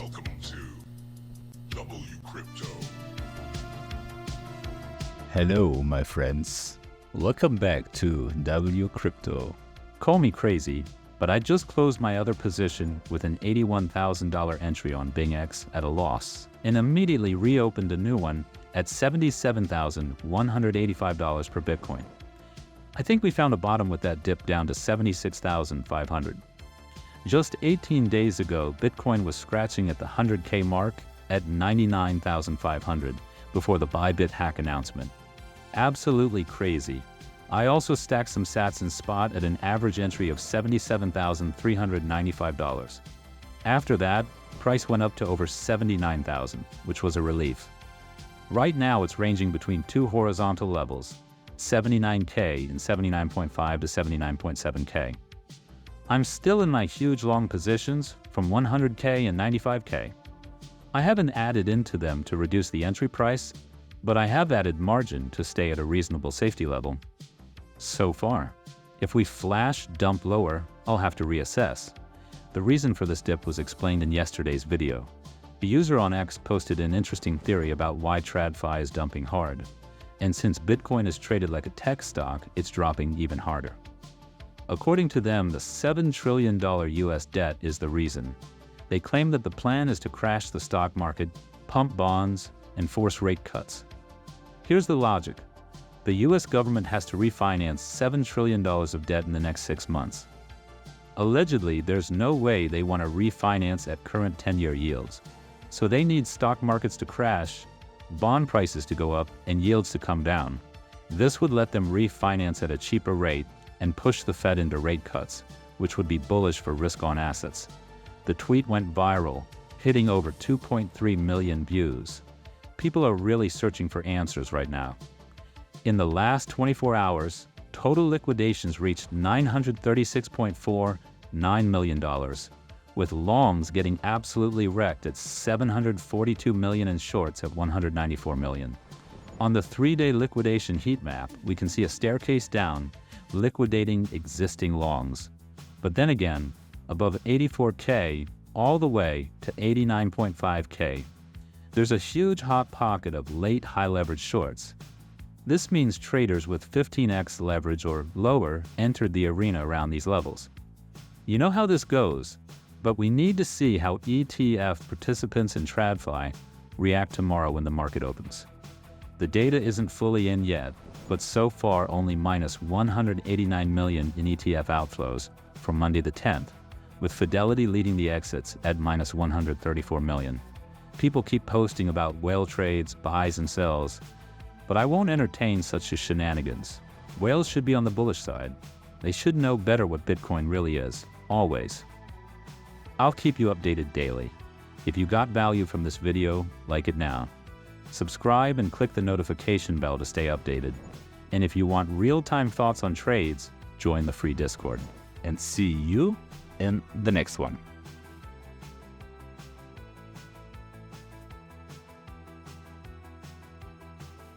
Welcome to WCrypto. Hello, my friends. Welcome back to WCrypto. Call me crazy, but I just closed my other position with an $81,000 entry on BingX at a loss and immediately reopened a new one at $77,185 per Bitcoin. I think we found a bottom with that dip down to $76,500. Just 18 days ago, Bitcoin was scratching at the 100K mark at $99,500 before the Bybit hack announcement. Absolutely crazy. I also stacked some sats in spot at an average entry of $77,395. After that, price went up to over $79,000, which was a relief. Right now it's ranging between two horizontal levels, 79K and 79.5 to 79.7K. I'm still in my huge long positions from 100K and 95K. I haven't added into them to reduce the entry price, but I have added margin to stay at a reasonable safety level. So far. If we flash dump lower, I'll have to reassess. The reason for this dip was explained in yesterday's video. The user on X posted an interesting theory about why TradFi is dumping hard. And since Bitcoin is traded like a tech stock, it's dropping even harder. According to them, the $7 trillion US debt is the reason. They claim that the plan is to crash the stock market, pump bonds, and force rate cuts. Here's the logic. The US government has to refinance $7 trillion of debt in the next 6 months. Allegedly, there's no way they want to refinance at current 10-year yields. So they need stock markets to crash, bond prices to go up, and yields to come down. This would let them refinance at a cheaper rate and push the Fed into rate cuts, which would be bullish for risk-on assets. The tweet went viral, hitting over 2.3 million views. People are really searching for answers right now. In the last 24 hours, total liquidations reached $936.49 million, with longs getting absolutely wrecked at $742 million and shorts at $194 million. On the 3-day liquidation heat map, we can see a staircase down, liquidating existing longs. But then again, above 84K, all the way to 89.5K, there's a huge hot pocket of late high leverage shorts. This means traders with 15x leverage or lower entered the arena around these levels. You know how this goes, but we need to see how ETF participants in TradFi react tomorrow when the market opens. The data isn't fully in yet, but so far only minus 189 million in ETF outflows from Monday the 10th, with Fidelity leading the exits at minus 134 million. People keep posting about whale trades, buys and sells, but I won't entertain such shenanigans. Whales should be on the bullish side. They should know better what Bitcoin really is, always. I'll keep you updated daily. If you got value from this video, like it now. Subscribe and click the notification bell to stay updated. And if you want real-time thoughts on trades, join the free Discord. And see you in the next one.